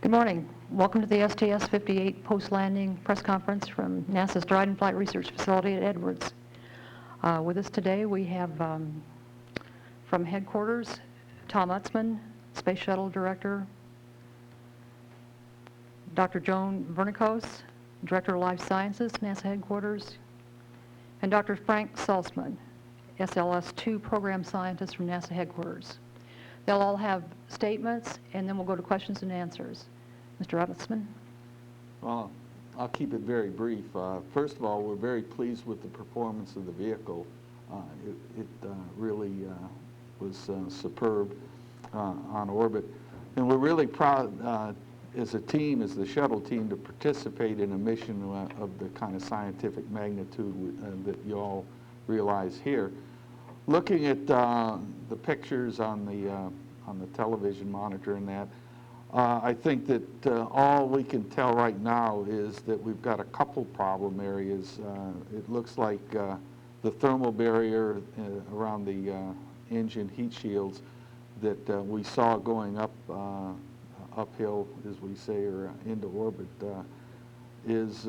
Good morning. Welcome to the STS-58 post-landing press conference from NASA's Dryden Flight Research Facility at Edwards. With us today we have from headquarters, Tom Utzman, Space Shuttle Director, Dr. Joan Vernikos, Director of Life Sciences, NASA headquarters, and Dr. Frank Salzman, SLS-2 Program Scientist from NASA headquarters. They'll all have statements, and then we'll go to questions and answers. Mr. Utzman? Well, I'll keep it very brief. First of all, we're very pleased with the performance of the vehicle. It really was superb on orbit. And we're really proud as a team, as the shuttle team, to participate in a mission of the kind of scientific magnitude that you all realize here. Looking at the pictures on the television monitor and that, I think that all we can tell right now is that we've got a couple problem areas. It looks like the thermal barrier around the engine heat shields that we saw going up uphill, as we say, or into orbit, is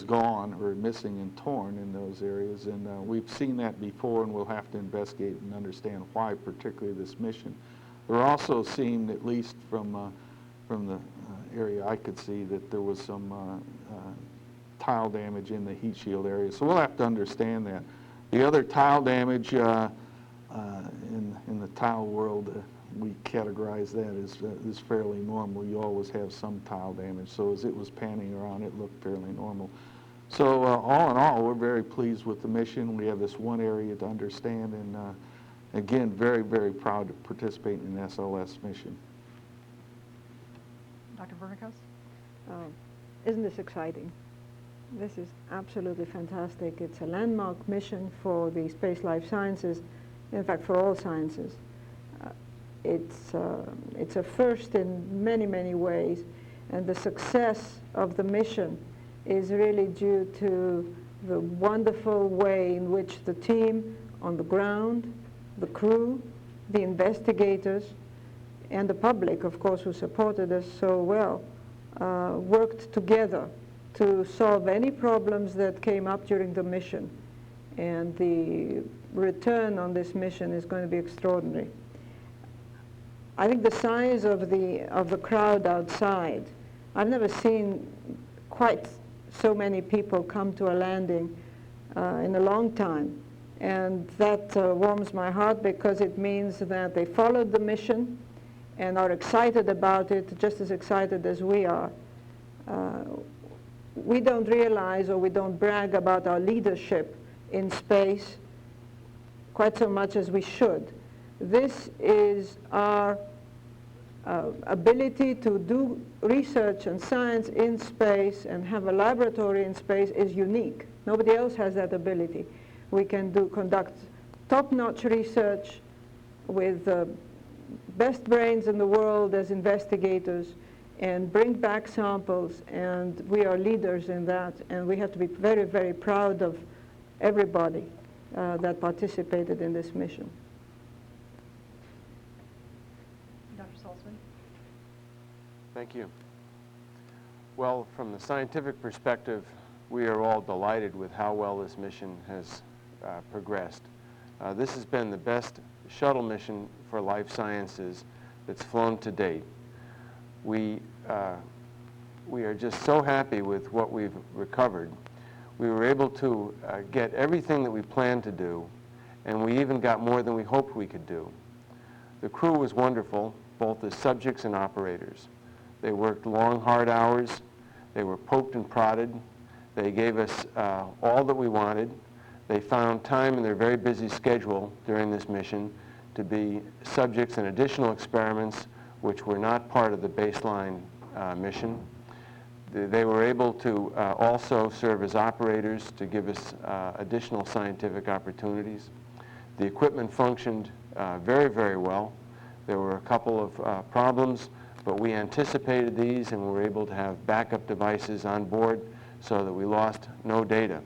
gone or missing and torn in those areas. And we've seen that before, and we'll have to investigate and understand why, particularly this mission. There also seemed, at least from the area I could see, that there was some tile damage in the heat shield area. So we'll have to understand that. The other tile damage in the tile world, we categorize that as fairly normal. You always have some tile damage. So as it was panning around, it looked fairly normal. So all in all, we're very pleased with the mission. We have this one area to understand, and again, very, very proud to participate in an SLS mission. Dr. Vernikos? Isn't this exciting? This is absolutely fantastic. It's a landmark mission for the space life sciences, in fact, for all sciences. It's a first in many, many ways, and the success of the mission is really due to the wonderful way in which the team on the ground, the crew, the investigators, and the public, of course, who supported us so well, worked together to solve any problems that came up during the mission. And the return on this mission is going to be extraordinary. I think the size of the crowd outside, I've never seen quite so many people come to a landing in a long time. And that warms my heart, because it means that they followed the mission and are excited about it, just as excited as we are. We don't realize, or we don't brag about our leadership in space quite so much as we should. This is our ability to do research and science in space and have a laboratory in space is unique. Nobody else has that ability. We can conduct top-notch research with the best brains in the world as investigators and bring back samples, and we are leaders in that, and we have to be very, very proud of everybody that participated in this mission. Dr. Salzman? Thank you. Well, from the scientific perspective, we are all delighted with how well this mission has progressed. This has been the best shuttle mission for life sciences that's flown to date. We are just so happy with what we've recovered. We were able to get everything that we planned to do, and we even got more than we hoped we could do. The crew was wonderful, both as subjects and operators. They worked long, hard hours. They were poked and prodded. They gave us all that we wanted. They found time in their very busy schedule during this mission to be subjects in additional experiments which were not part of the baseline mission. They were able to also serve as operators to give us additional scientific opportunities. The equipment functioned very, very well. There were a couple of problems, but we anticipated these and were able to have backup devices on board so that we lost no data.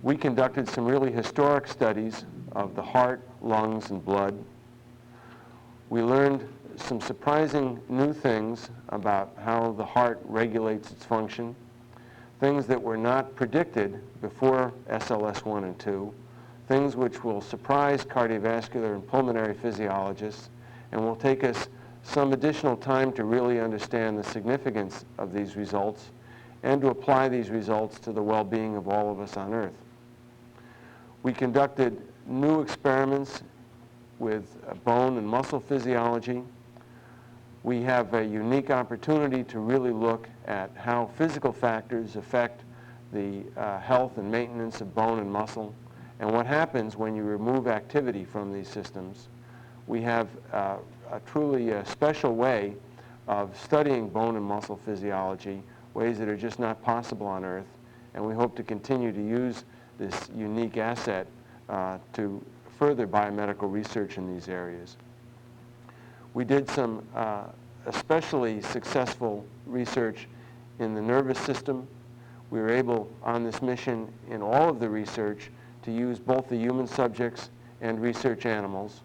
We conducted some really historic studies of the heart, lungs, and blood. We learned some surprising new things about how the heart regulates its function, things that were not predicted before SLS-1 and 2, things which will surprise cardiovascular and pulmonary physiologists and will take us some additional time to really understand the significance of these results and to apply these results to the well-being of all of us on Earth. We conducted new experiments with bone and muscle physiology. We have a unique opportunity to really look at how physical factors affect the health and maintenance of bone and muscle and what happens when you remove activity from these systems. We have a truly special way of studying bone and muscle physiology, ways that are just not possible on Earth, and we hope to continue to use this unique asset to further biomedical research in these areas. We did some especially successful research in the nervous system. We were able, on this mission, in all of the research, to use both the human subjects and research animals.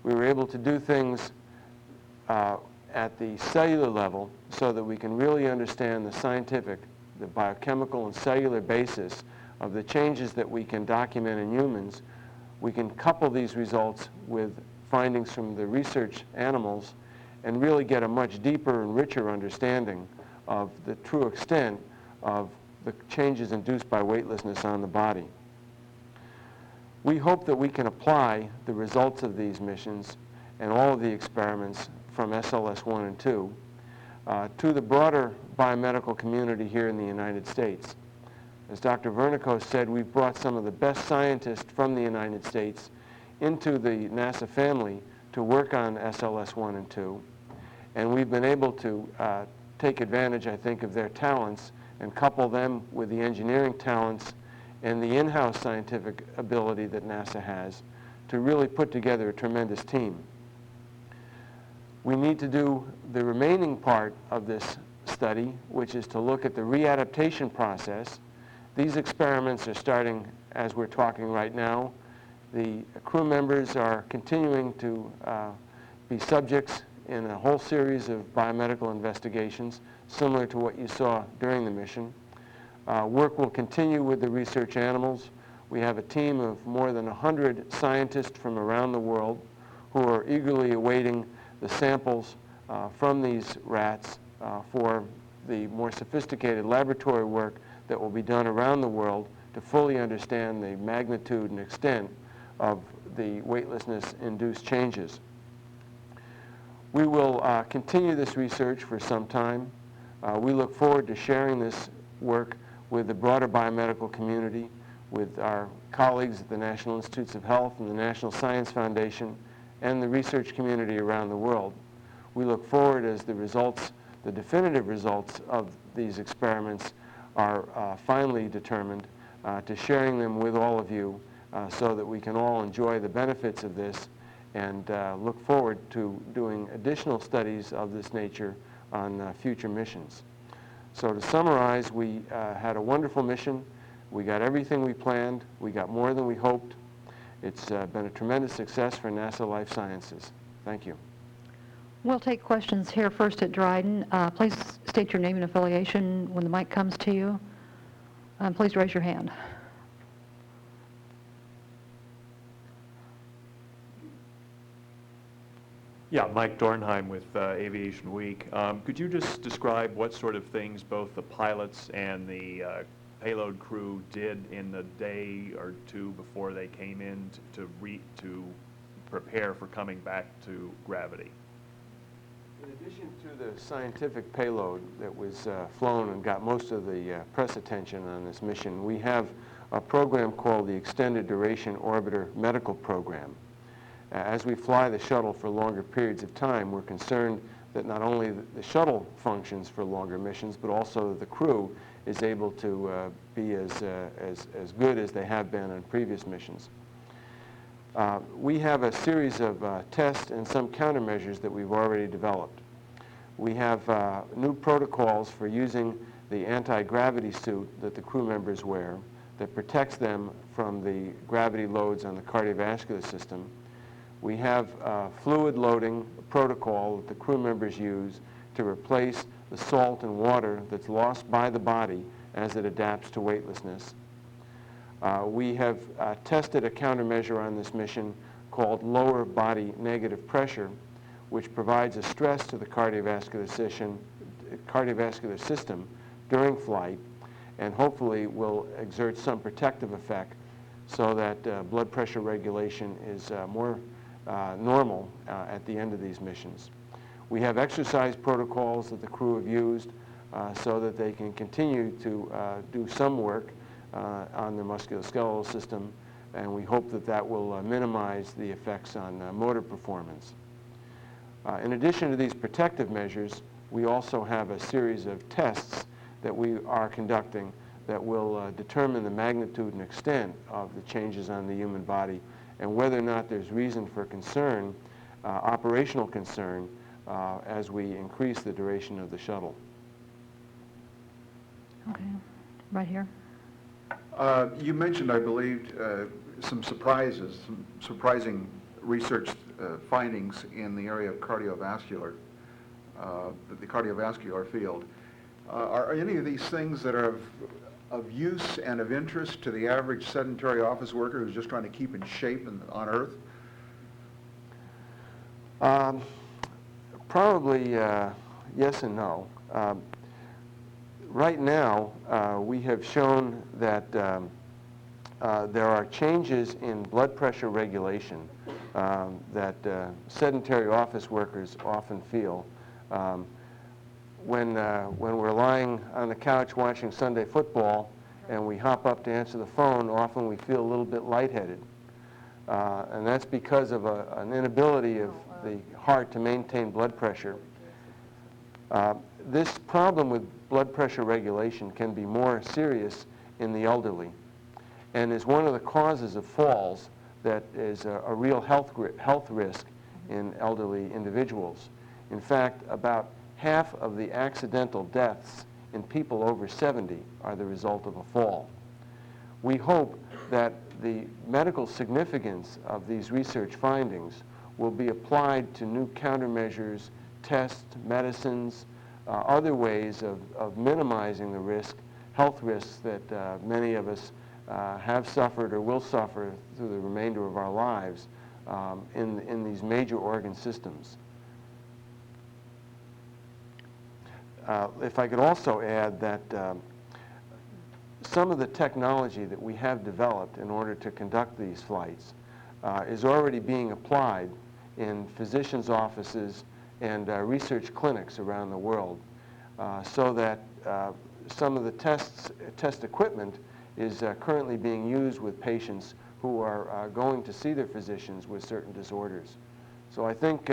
We were able to do things at the cellular level so that we can really understand the scientific, the biochemical and cellular basis of the changes that we can document in humans. We can couple these results with findings from the research animals and really get a much deeper and richer understanding of the true extent of the changes induced by weightlessness on the body. We hope that we can apply the results of these missions and all of the experiments from SLS-1 and 2 to the broader biomedical community here in the United States. As Dr. Vernicos said, we've brought some of the best scientists from the United States into the NASA family to work on SLS-1 and 2, and we've been able to take advantage, I think, of their talents and couple them with the engineering talents and the in-house scientific ability that NASA has to really put together a tremendous team. We need to do the remaining part of this study, which is to look at the readaptation process. These experiments are starting as we're talking right now. The crew members are continuing to be subjects in a whole series of biomedical investigations, similar to what you saw during the mission. Work will continue with the research animals. We have a team of more than 100 scientists from around the world who are eagerly awaiting the samples from these rats for the more sophisticated laboratory work that will be done around the world to fully understand the magnitude and extent of the weightlessness-induced changes. We will continue this research for some time. We look forward to sharing this work with the broader biomedical community, with our colleagues at the National Institutes of Health and the National Science Foundation, and the research community around the world. We look forward as the results, the definitive results of these experiments are finally determined, to sharing them with all of you so that we can all enjoy the benefits of this and look forward to doing additional studies of this nature on future missions. So to summarize, we had a wonderful mission. We got everything we planned. We got more than we hoped. It's been a tremendous success for NASA Life Sciences. Thank you. We'll take questions here first at Dryden. Please state your name and affiliation when the mic comes to you. Please raise your hand. Yeah, Mike Dornheim with Aviation Week. Could you just describe what sort of things both the pilots and the payload crew did in the day or two before they came in to prepare for coming back to gravity? In addition to the scientific payload that was flown and got most of the press attention on this mission, we have a program called the Extended Duration Orbiter Medical Program. As we fly the shuttle for longer periods of time, we're concerned that not only the shuttle functions for longer missions, but also the crew is able to be as good as they have been on previous missions. We have a series of tests and some countermeasures that we've already developed. We have new protocols for using the anti-gravity suit that the crew members wear that protects them from the gravity loads on the cardiovascular system. We have a fluid loading protocol that the crew members use to replace the salt and water that's lost by the body as it adapts to weightlessness. We have tested a countermeasure on this mission called lower body negative pressure, which provides a stress to the cardiovascular system during flight, and hopefully will exert some protective effect so that blood pressure regulation is more normal at the end of these missions. We have exercise protocols that the crew have used so that they can continue to do some work on the musculoskeletal system, and we hope that that will minimize the effects on motor performance. In addition to these protective measures, we also have a series of tests that we are conducting that will determine the magnitude and extent of the changes on the human body and whether or not there's reason for concern, operational concern, as we increase the duration of the shuttle. Okay, right here. You mentioned, I believe, some surprising research findings in the area of cardiovascular, the cardiovascular field. Are any of these things that are of use and of interest to the average sedentary office worker who's just trying to keep in shape on Earth? Probably yes and no. Right now, we have shown that there are changes in blood pressure regulation that sedentary office workers often feel. When we're lying on the couch watching Sunday football and we hop up to answer the phone, often we feel a little bit lightheaded. And that's because of an inability of the heart to maintain blood pressure. This problem with blood pressure regulation can be more serious in the elderly and is one of the causes of falls that is a real health risk in elderly individuals. In fact, about half of the accidental deaths in people over 70 are the result of a fall. We hope that the medical significance of these research findings will be applied to new countermeasures, tests, medicines, other ways of minimizing the health risks that many of us have suffered or will suffer through the remainder of our lives in these major organ systems. If I could also add that some of the technology that we have developed in order to conduct these flights is already being applied in physicians' offices and research clinics around the world, so that some of the test equipment is currently being used with patients who are going to see their physicians with certain disorders. So I think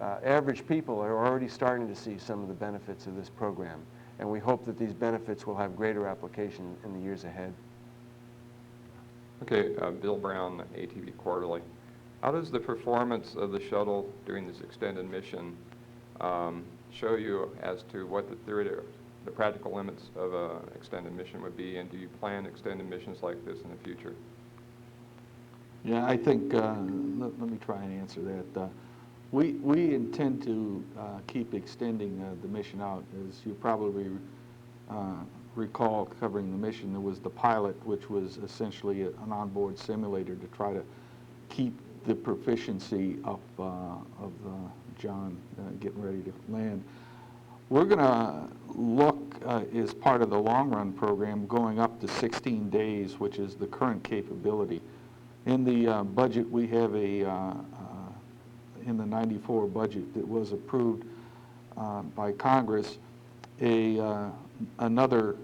average people are already starting to see some of the benefits of this program, and we hope that these benefits will have greater application in the years ahead. Okay, Bill Brown, ATV Quarterly. How does the performance of the shuttle during this extended mission show you as to what the practical limits of an extended mission would be, and do you plan extended missions like this in the future? Yeah, I think, let me try and answer that. We intend to keep extending the mission out. As you probably recall, covering the mission, there was the pilot, which was essentially an onboard simulator to try to keep the proficiency up of John getting ready to land. We're going to look, as part of the long-run program, going up to 16 days, which is the current capability. In the budget, we have in the '94 budget that was approved by Congress, another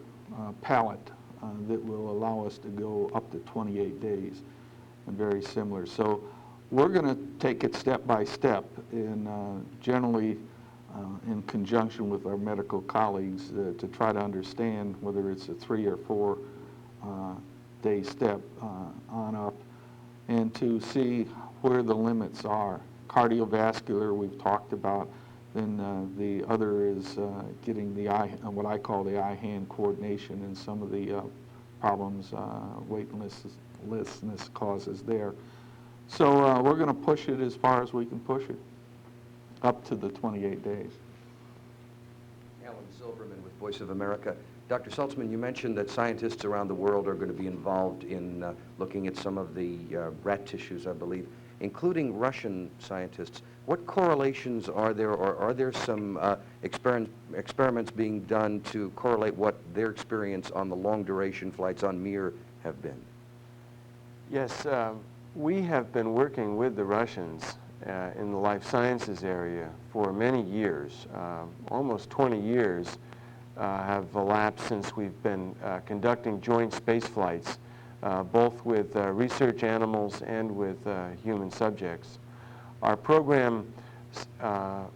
pallet that will allow us to go up to 28 days, and very similar. So we're going to take it step by step, and generally in conjunction with our medical colleagues to try to understand whether it's a 3 or 4 day step on up, and to see where the limits are. Cardiovascular, we've talked about. Then the other is getting the what I call the eye-hand coordination, and some of the problems weightlessness causes there. So we're going to push it as far as we can push it, up to the 28 days. Alan Silverman with Voice of America. Dr. Saltzman, you mentioned that scientists around the world are going to be involved in looking at some of the rat tissues, I believe, including Russian scientists. What correlations are there, or are there some experiments being done to correlate what their experience on the long-duration flights on Mir have been? Yes, we have been working with the Russians in the life sciences area for many years. Almost 20 years have elapsed since we've been conducting joint space flights, both with research animals and with human subjects. Our program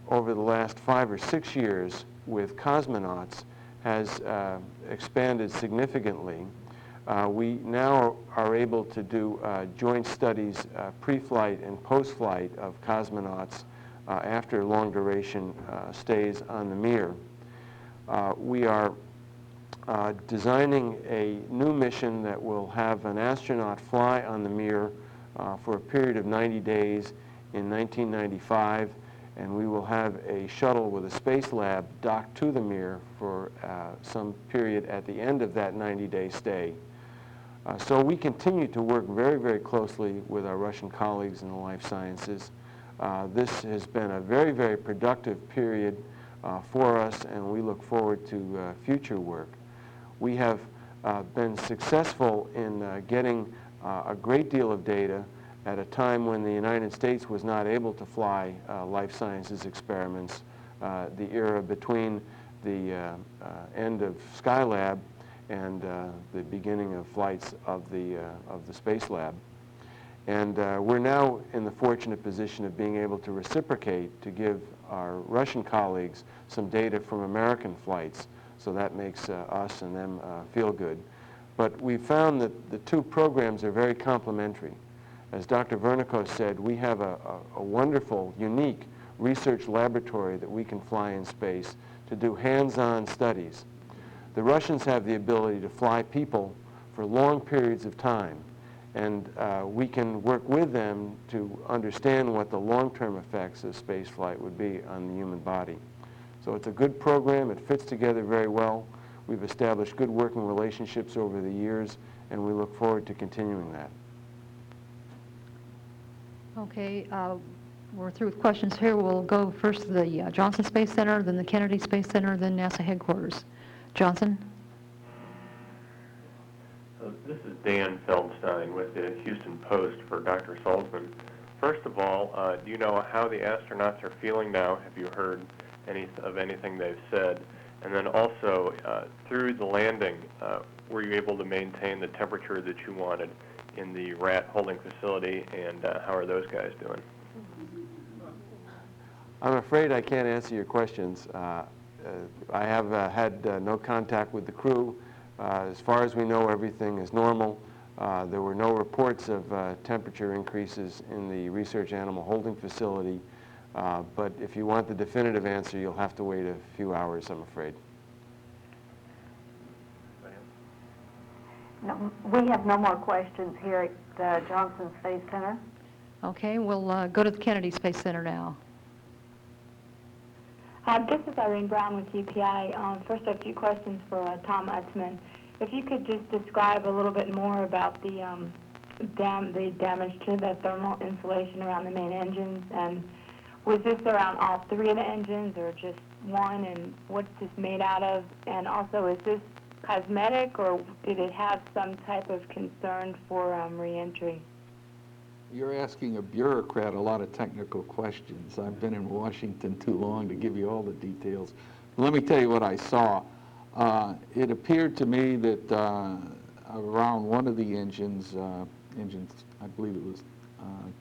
over the last 5 or 6 years with cosmonauts has expanded significantly. We now are able to do joint studies pre-flight and post-flight of cosmonauts after long-duration stays on the Mir. We are designing a new mission that will have an astronaut fly on the Mir for a period of 90 days in 1995, and we will have a shuttle with a space lab docked to the Mir for some period at the end of that 90-day stay. So we continue to work very, very closely with our Russian colleagues in the life sciences. This has been a very, very productive period for us, and we look forward to future work. We have been successful in getting a great deal of data at a time when the United States was not able to fly life sciences experiments, the era between the end of Skylab and the beginning of flights of the Space Lab. And we're now in the fortunate position of being able to reciprocate to give our Russian colleagues some data from American flights, so that makes us and them feel good. But we found that the two programs are very complementary. As Dr. Vernikos said, we have a wonderful, unique research laboratory that we can fly in space to do hands-on studies. The Russians have the ability to fly people for long periods of time, and we can work with them to understand what the long-term effects of space flight would be on the human body. So it's a good program. It fits together very well. We've established good working relationships over the years, and we look forward to continuing that. Okay, we're through with questions here. We'll go first to the Johnson Space Center, then the Kennedy Space Center, then NASA headquarters. Johnson? This is Dan Feldstein with the Houston Post for Dr. Saltzman. First of all, do you know how the astronauts are feeling now? Have you heard of anything they've said? And then also, through the landing, were you able to maintain the temperature that you wanted in the rat holding facility, and how are those guys doing? I'm afraid I can't answer your questions. I have had no contact with the crew. As far as we know, everything is normal. There were no reports of temperature increases in the research animal holding facility. But if you want the definitive answer, you'll have to wait a few hours, I'm afraid. No, we have no more questions here at the Johnson Space Center. Okay, we'll go to the Kennedy Space Center now. This is Irene Brown with UPI. First, a few questions for Tom Utzman. If you could just describe a little bit more about the damage to the thermal insulation around the main engines, and was this around all three of the engines or just one, and what's this made out of? And also, is this cosmetic, or did it have some type of concern for reentry? You're asking a bureaucrat a lot of technical questions. I've been in Washington too long to give you all the details. Let me tell you what I saw. It appeared to me that around one of the engines, I believe it was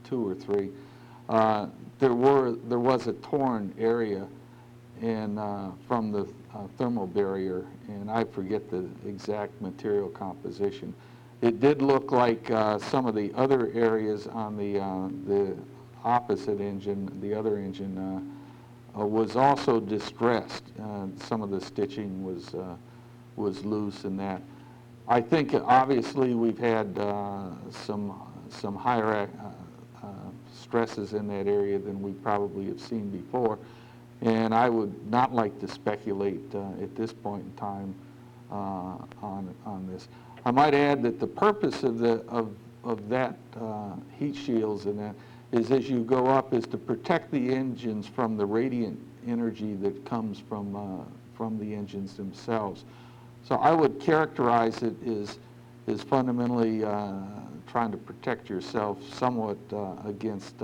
2 or 3, there was a torn area from the thermal barrier, and I forget the exact material composition. It did look like some of the other areas on the opposite engine, the other engine, was also distressed. Some of the stitching was loose in that. I think obviously we've had some higher stresses in that area than we probably have seen before. And I would not like to speculate at this point in time on this. I might add that the purpose of that heat shields and that is, as you go up, is to protect the engines from the radiant energy that comes from the engines themselves. So I would characterize it as fundamentally trying to protect yourself somewhat against,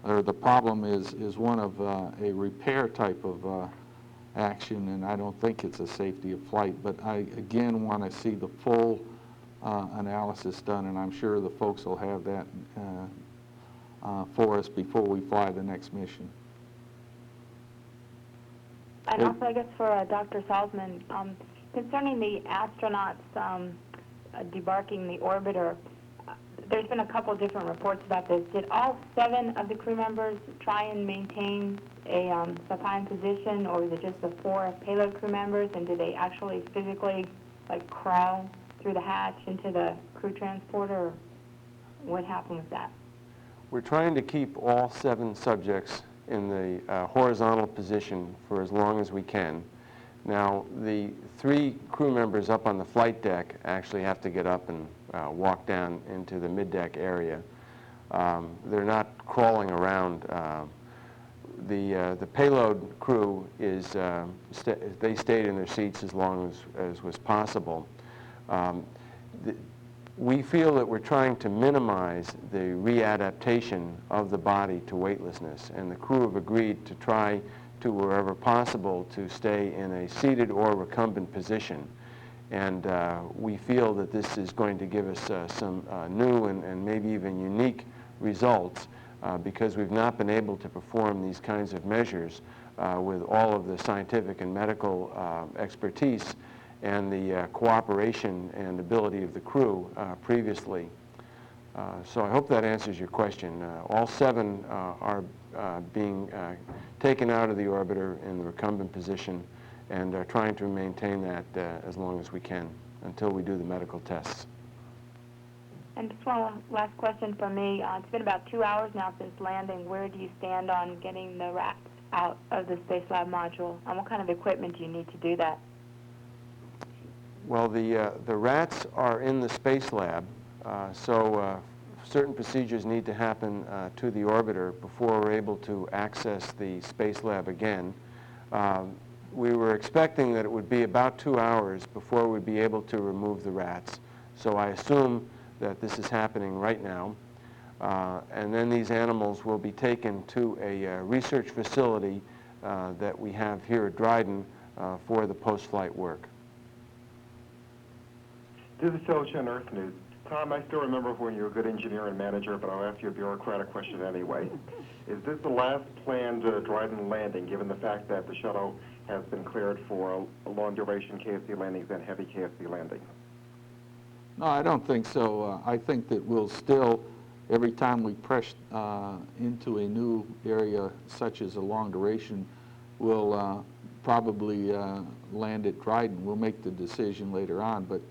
or the problem is one of a repair type of action, and I don't think it's a safety of flight. But I, again, want to see the full analysis done, and I'm sure the folks will have that for us before we fly the next mission. And also, I guess for Dr. Salzman, concerning the astronauts debarking the orbiter, there's been a couple different reports about this. Did all 7 of the crew members try and maintain a supine position, or was it just the 4 payload crew members, and did they actually physically, like, crawl through the hatch into the crew transporter, or what happened with that? We're trying to keep all 7 subjects in the horizontal position for as long as we can. Now, the 3 crew members up on the flight deck actually have to get up and walk down into the mid-deck area. They're not crawling around. The payload crew is, they stayed in their seats as long as was possible. We feel that we're trying to minimize the readaptation of the body to weightlessness, and the crew have agreed to try to, wherever possible, to stay in a seated or recumbent position. And we feel that this is going to give us some new and maybe even unique results because we've not been able to perform these kinds of measures with all of the scientific and medical expertise and the cooperation and ability of the crew previously. So I hope that answers your question. All 7 are being taken out of the orbiter in the recumbent position and are trying to maintain that as long as we can until we do the medical tests. And just one last question from me. It's been about 2 hours now since landing. Where do you stand on getting the rats out of the Space Lab module? And what kind of equipment do you need to do that? Well, the rats are in the Space Lab, so certain procedures need to happen to the orbiter before we're able to access the Space Lab again. We were expecting that it would be about 2 hours before we'd be able to remove the rats, so I assume that this is happening right now. And then these animals will be taken to a research facility that we have here at Dryden for the post-flight work. This is Phil Chen, Earth News. Tom, I still remember when you were a good engineer and manager, but I'll ask you a bureaucratic question anyway. Is this the last planned Dryden landing, given the fact that the shuttle has been cleared for long-duration KSC landings and heavy KSC landings? No, I don't think so. I think that we'll still, every time we press into a new area, such as a long duration, we'll probably land at Dryden. We'll make the decision later on, but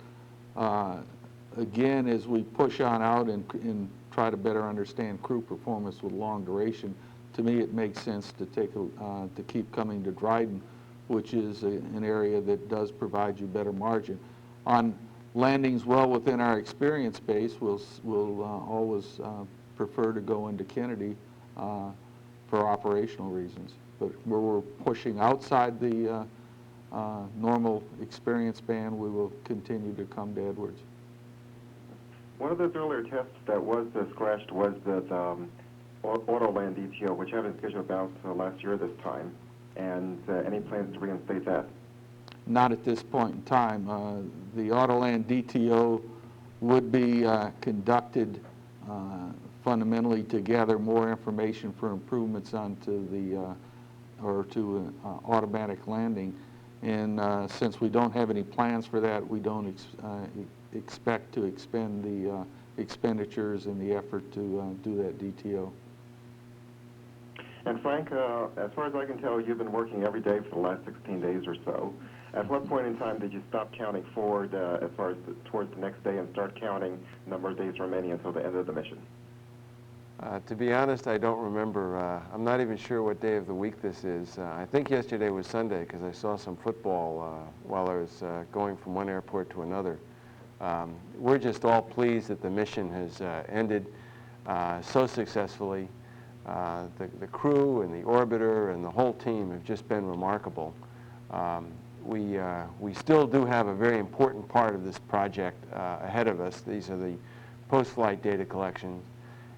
again, as we push on out and try to better understand crew performance with long duration, to me it makes sense to to keep coming to Dryden, which is an area that does provide you better margin. On landings well within our experience base, we'll always prefer to go into Kennedy for operational reasons. But where we're pushing outside the normal experience band, we will continue to come to Edwards. One of those earlier tests that was scratched was the Autoland DTO, which had been scheduled about last year this time, and any plans to reinstate that? Not at this point in time. The Autoland DTO would be conducted fundamentally to gather more information for improvements onto the to automatic landing. And since we don't have any plans for that, we don't expect to expend the expenditures and the effort to do that DTO. And Frank, as far as I can tell, you've been working every day for the last 16 days or so. At what point in time did you stop counting forward as far as towards the next day and start counting the number of days remaining until the end of the mission? To be honest, I don't remember. I'm not even sure what day of the week this is. I think yesterday was Sunday because I saw some football while I was going from one airport to another. We're just all pleased that the mission has ended so successfully. The crew and the orbiter and the whole team have just been remarkable. We still do have a very important part of this project ahead of us. These are the post-flight data collections.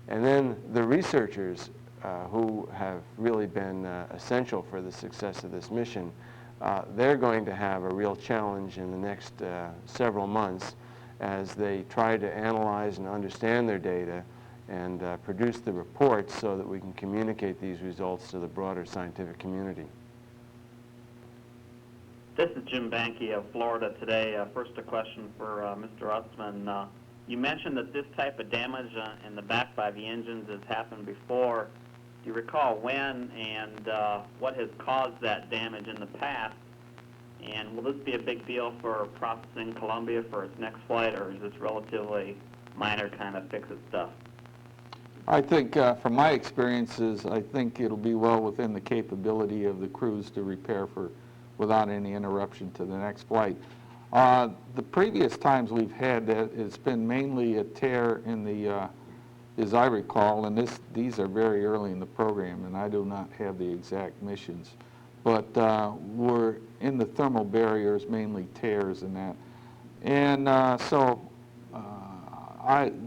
And then the researchers who have really been essential for the success of this mission, they're going to have a real challenge in the next several months as they try to analyze and understand their data and produce the reports so that we can communicate these results to the broader scientific community. This is Jim Banky of Florida Today. First, a question for Mr. Utzman. You mentioned that this type of damage in the back by the engines has happened before. Do you recall when and what has caused that damage in the past? And will this be a big deal for processing Columbia for its next flight, or is this relatively minor kind of fix-it stuff? I think, from my experiences, I think it'll be well within the capability of the crews to repair without any interruption to the next flight. The previous times we've had that, it's been mainly a tear in the, as I recall, and these are very early in the program, and I do not have the exact missions, but we're in the thermal barriers, mainly tears and that. And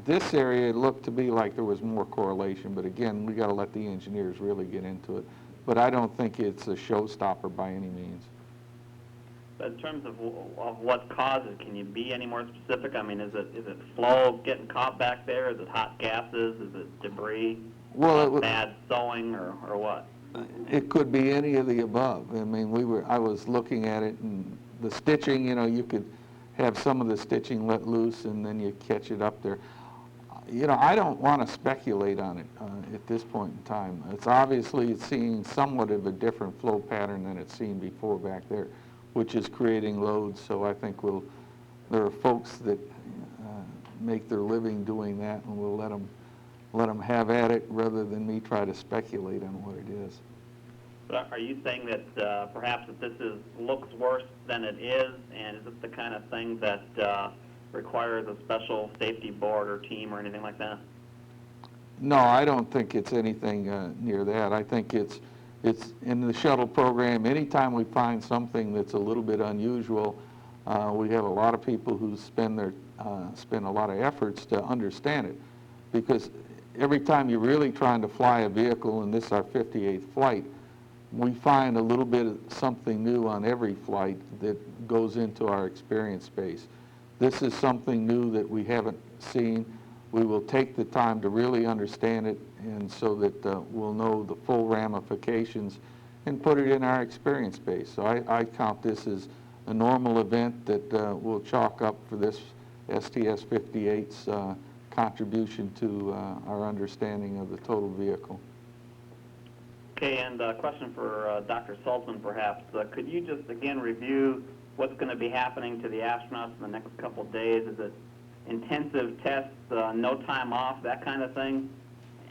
this area looked to be like there was more correlation, but again, we got to let the engineers really get into it. But I don't think it's a showstopper by any means. But in terms of what causes, can you be any more specific? I mean, is it flow getting caught back there? Is it hot gases? Is it debris? Well, bad sewing, or what? It could be any of the above. I mean, I was looking at it, and the stitching, you know, you could have some of the stitching let loose, and then you catch it up there. You know, I don't want to speculate on it at this point in time. It's seeing somewhat of a different flow pattern than it's seen before back there, which is creating loads. So I think there are folks that make their living doing that, and we'll let them have at it rather than me try to speculate on what it is. But are you saying that perhaps that this looks worse than it is, and is it the kind of thing that requires a special safety board or team or anything like that? No, I don't think it's anything near that. I think it's in the shuttle program. Anytime we find something that's a little bit unusual, we have a lot of people who spend a lot of efforts to understand it, because every time you're really trying to fly a vehicle, and this is our 58th flight, we find a little bit of something new on every flight that goes into our experience space. This is something new that we haven't seen. We will take the time to really understand it, and so that we'll know the full ramifications and put it in our experience space. So I count this as a normal event that we'll chalk up for this STS-58's contribution to our understanding of the total vehicle. Okay, and a question for Dr. Saltzman, perhaps. Could you just again review what's going to be happening to the astronauts in the next couple of days? Is it intensive tests, no time off, that kind of thing?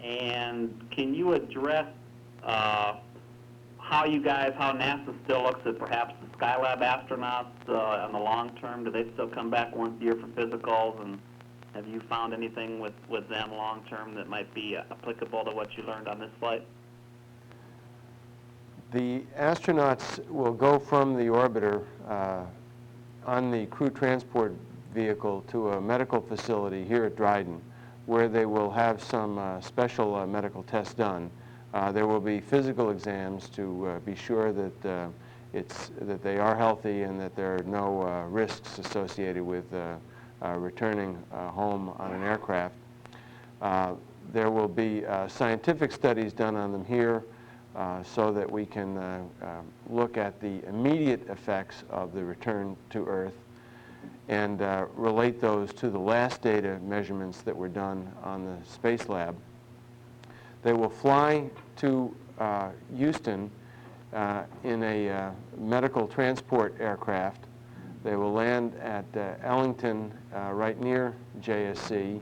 And can you address how NASA still looks at perhaps the Skylab astronauts in the long term? Do they still come back once a year for physicals? And have you found anything with them long term that might be applicable to what you learned on this flight? The astronauts will go from the orbiter on the crew transport vehicle to a medical facility here at Dryden, where they will have some special medical tests done. There will be physical exams to be sure that that they are healthy and that there are no risks associated with returning home on an aircraft. There will be scientific studies done on them here, so that we can look at the immediate effects of the return to Earth and relate those to the last data measurements that were done on the Space Lab. They will fly to Houston in a medical transport aircraft. They will land at Ellington right near JSC,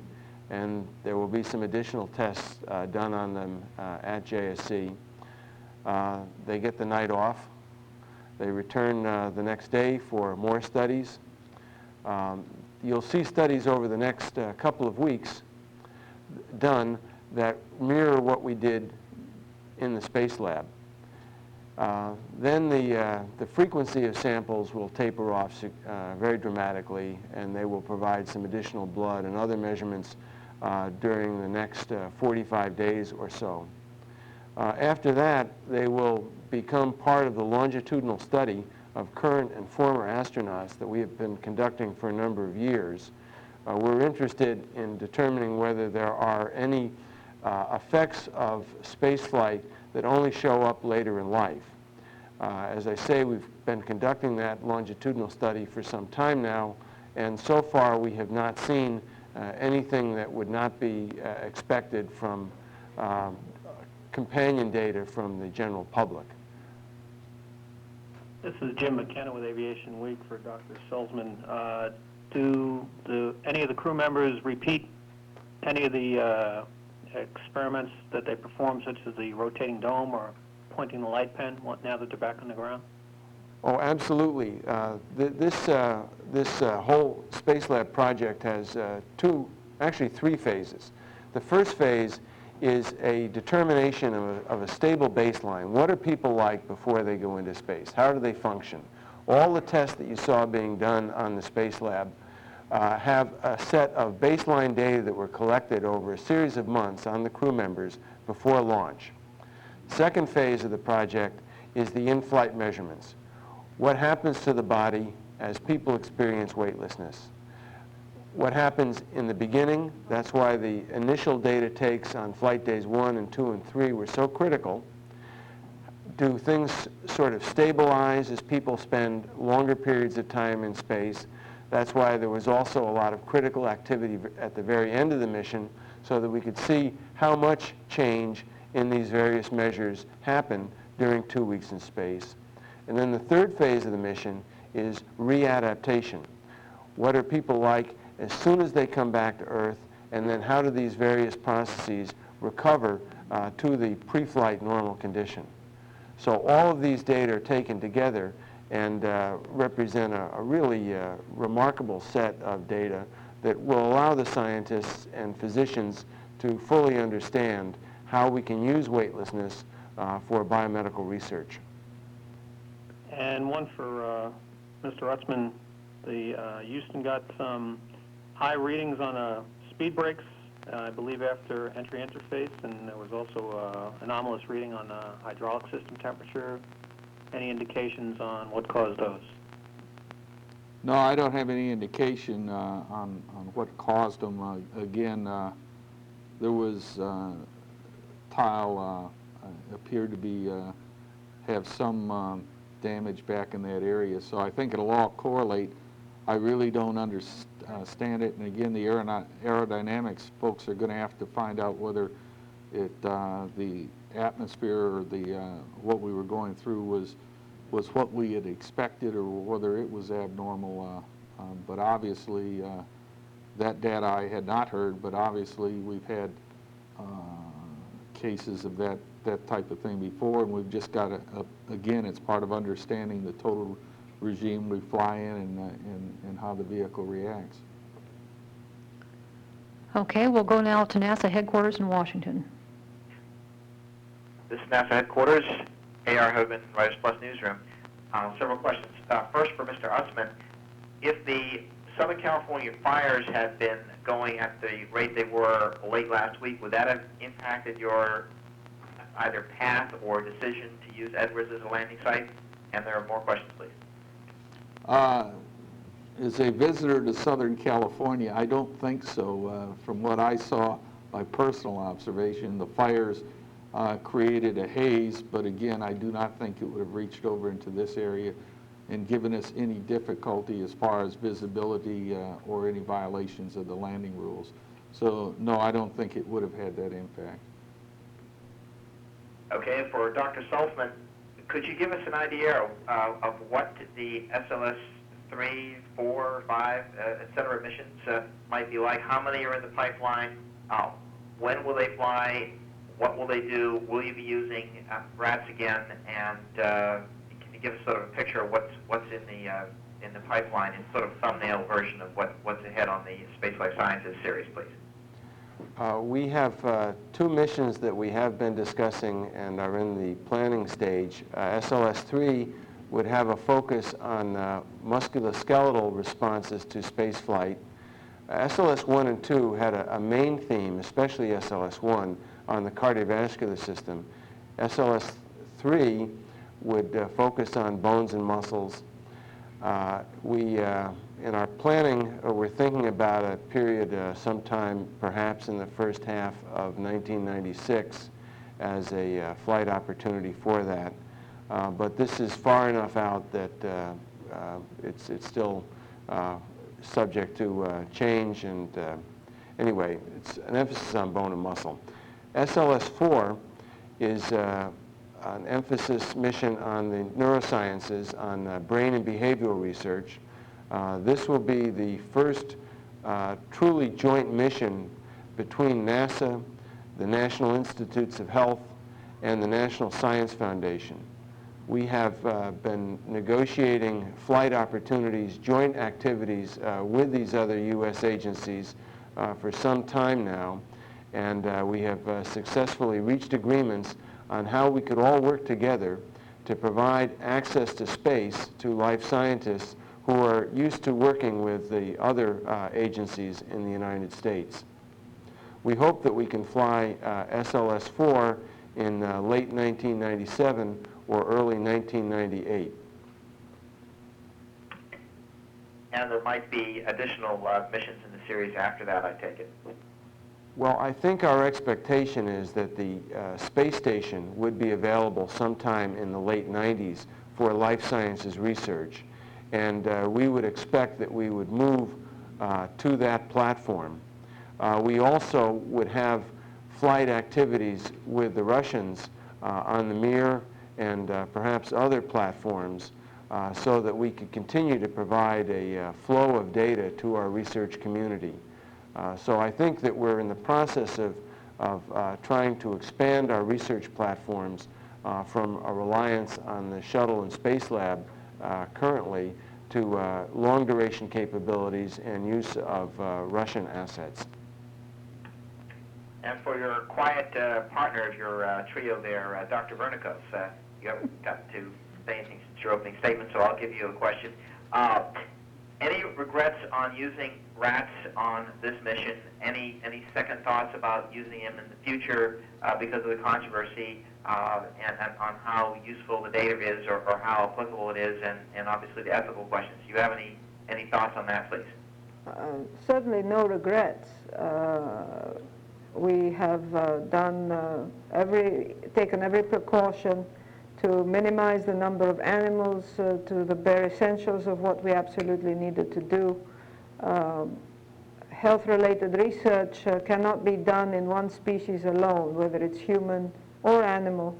and there will be some additional tests done on them at JSC. They get the night off. They return the next day for more studies. You'll see studies over the next couple of weeks done that mirror what we did in the space lab. Then the frequency of samples will taper off very dramatically, and they will provide some additional blood and other measurements during the next 45 days or so. After that, they will become part of the longitudinal study of current and former astronauts that we have been conducting for a number of years. We're interested in determining whether there are any effects of spaceflight that only show up later in life. As I say, we've been conducting that longitudinal study for some time now, and so far we have not seen anything that would not be expected from companion data from the general public. This is Jim McKenna with Aviation Week for Dr. Salzman. Do any of the crew members repeat any of the experiments that they perform, such as the rotating dome or pointing the light pen, now that they're back on the ground? Oh, absolutely. This whole Space Lab project has actually three phases. The first phase is a determination of a stable baseline. What are people like before they go into space? How do they function? All the tests that you saw being done on the Space Lab have a set of baseline data that were collected over a series of months on the crew members before launch. Second phase of the project is the in-flight measurements. What happens to the body as people experience weightlessness? What happens in the beginning? That's why the initial data takes on flight days 1 and 2 and 3 were so critical. Do things sort of stabilize as people spend longer periods of time in space? That's why there was also a lot of critical activity at the very end of the mission, so that we could see how much change in these various measures happened during 2 weeks in space. And then the third phase of the mission is readaptation. What are people like as soon as they come back to Earth, and then how do these various processes recover to the pre-flight normal condition? So all of these data are taken together and represent a really remarkable set of data that will allow the scientists and physicians to fully understand how we can use weightlessness for biomedical research. And one for Mr. Utzman. The Houston got some high readings on speed brakes, I believe after entry interface, and there was also anomalous reading on hydraulic system temperature. Any indications on what caused those? No, I don't have any indication on what caused them. Again, there was tile appeared to be have some damage back in that area, so I think it'll all correlate. I really don't understand it, and again, the aerodynamics folks are going to have to find out whether the atmosphere or what we were going through was what we had expected, or whether it was abnormal. But obviously, that data I had not heard. But obviously, we've had cases of that type of thing before, and we've just got to again, it's part of understanding the total regime we fly in and how the vehicle reacts. Okay, we'll go now to NASA headquarters in Washington. This is NASA headquarters, A.R. Hogan, Writers Plus Newsroom. Several questions. First, for Mr. Utzman, if the Southern California fires had been going at the rate they were late last week, would that have impacted your either path or decision to use Edwards as a landing site? And there are more questions, please. As a visitor to Southern California, I don't think so. From what I saw by personal observation, the fires created a haze, but again, I do not think it would have reached over into this area and given us any difficulty as far as visibility or any violations of the landing rules. So no, I don't think it would have had that impact. Okay, and for Dr. Salzman, could you give us an idea of what the 3, 4, 5, et cetera, missions might be like? How many are in the pipeline? When will they fly? What will they do? Will you be using rats again? And can you give us sort of a picture of what's in the pipeline in sort of thumbnail version of what's ahead on the Space Life Sciences series, please? We have 2 missions that we have been discussing and are in the planning stage. SLS-3 would have a focus on musculoskeletal responses to spaceflight. SLS-1 and 2 had a main theme, especially SLS-1, on the cardiovascular system. SLS-3 would focus on bones and muscles. In our planning, we're thinking about a period sometime perhaps in the first half of 1996 as a flight opportunity for that. But this is far enough out that it's still subject to change, and anyway, it's an emphasis on bone and muscle. SLS-4 is an emphasis mission on the neurosciences, on brain and behavioral research. This will be the first truly joint mission between NASA, the National Institutes of Health, and the National Science Foundation. We have been negotiating flight opportunities, joint activities with these other U.S. agencies for some time now, and we have successfully reached agreements on how we could all work together to provide access to space to life scientists who are used to working with the other agencies in the United States. We hope that we can fly SLS-4 in late 1997 or early 1998. And there might be additional missions in the series after that, I take it. Well, I think our expectation is that the space station would be available sometime in the late 90s for life sciences research. And we would expect that we would move to that platform. We also would have flight activities with the Russians on the Mir and perhaps other platforms so that we could continue to provide a flow of data to our research community. So I think that we're in the process of trying to expand our research platforms from a reliance on the shuttle and space lab currently to long-duration capabilities and use of Russian assets. And for your quiet partner of your trio there, Dr. Vernikos, you haven't gotten to say anything since your opening statement, so I'll give you a question. Any regrets on using rats on this mission? Any second thoughts about using them in the future because of the controversy and on how useful the data is or how applicable it is, and obviously the ethical questions? Do you have any thoughts on that, please? Certainly no regrets. We have taken every precaution to minimize the number of animals to the bare essentials of what we absolutely needed to do. Health-related research cannot be done in one species alone, whether it's human or animal,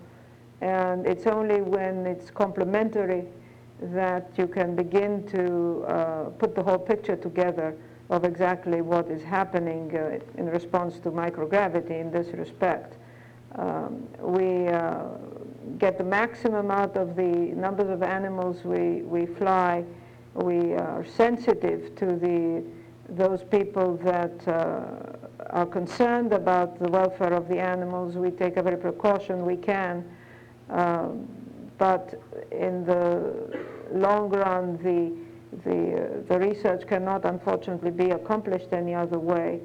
and it's only when it's complementary that you can begin to put the whole picture together of exactly what is happening in response to microgravity in this respect. We get the maximum out of the numbers of animals we fly. We are sensitive to those people that are concerned about the welfare of the animals. We take every precaution we can, but in the long run, the research cannot unfortunately be accomplished any other way,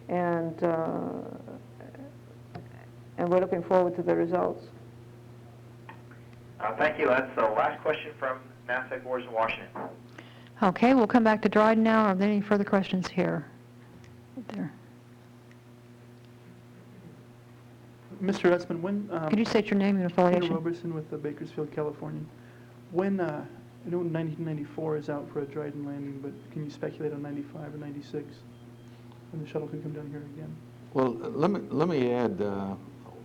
and we're looking forward to the results. Thank you. That's the last question from NASA headquarters in Washington. Okay, we'll come back to Dryden now. Are there any further questions here? Right there. Mr. Utzman, when... Could you state your name and affiliation? Peter Roberson with Bakersfield, California. When, I know 1994 is out for a Dryden landing, but can you speculate on 95 or 96 when the shuttle could come down here again? Well, let me add,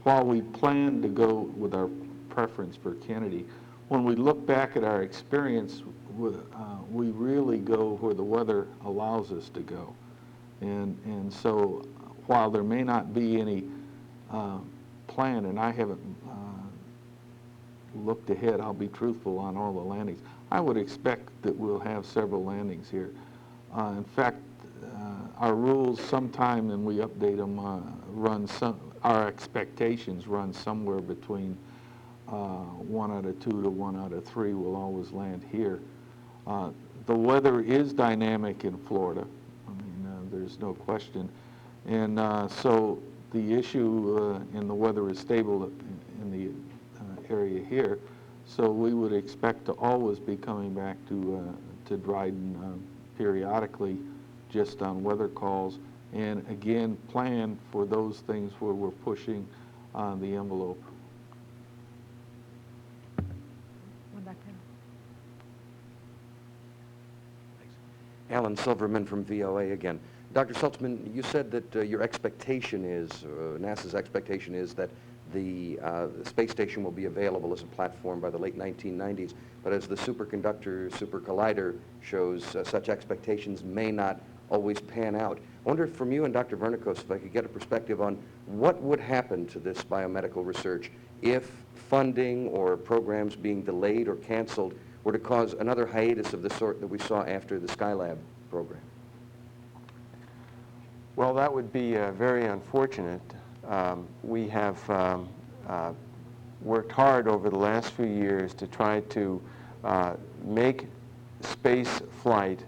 while we plan to go with our preference for Kennedy, when we look back at our experience, we really go where the weather allows us to go. And so while there may not be any plan, and I haven't looked ahead, I'll be truthful on all the landings, I would expect that we'll have several landings here. In fact, our rules sometime, and we update them, our expectations run somewhere between 1 out of 2 to 1 out of 3 will always land here. The weather is dynamic in Florida. I mean, there's no question. And so the issue in the weather is stable in the area here. So we would expect to always be coming back to Dryden periodically, just on weather calls, and again plan for those things where we're pushing the envelope. One back there. Alan Silverman from VOA again. Dr. Saltzman, you said that your expectation is, NASA's expectation is that the space station will be available as a platform by the late 1990s, but as the superconductor, super collider shows, such expectations may not always pan out. I wonder if from you and Dr. Vernikos, if I could get a perspective on what would happen to this biomedical research if funding or programs being delayed or canceled were to cause another hiatus of the sort that we saw after the Skylab program. Well, that would be very unfortunate. We have worked hard over the last few years to try to make space flight,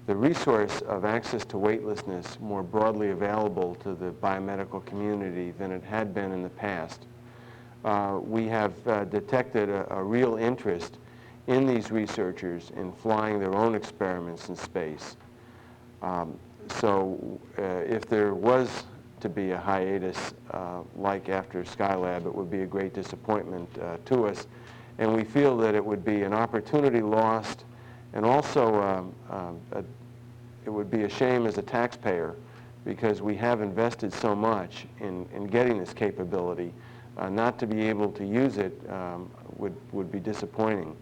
the resource of access to weightlessness, more broadly available to the biomedical community than it had been in the past. We have detected a real interest in these researchers in flying their own experiments in space. So if there was to be a hiatus like after Skylab, it would be a great disappointment to us. And we feel that it would be an opportunity lost, and also it would be a shame as a taxpayer, because we have invested so much in getting this capability. Not to be able to use it would be disappointing.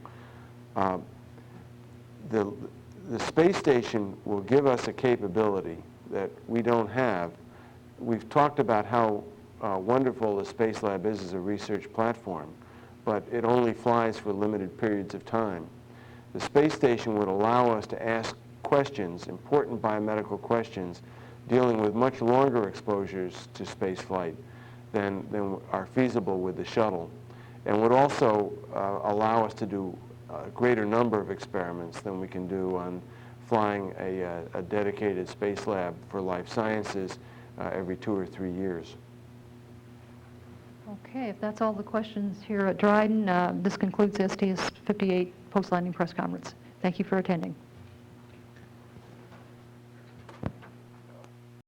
The space station will give us a capability that we don't have. We've talked about how wonderful the Space Lab is as a research platform, but it only flies for limited periods of time. The space station would allow us to ask questions, important biomedical questions, dealing with much longer exposures to space flight than are feasible with the shuttle, and would also allow us to do a greater number of experiments than we can do on flying a dedicated space lab for life sciences every 2 or 3 years. Okay, if that's all the questions here at Dryden, this concludes the STS-58 post-landing press conference. Thank you for attending.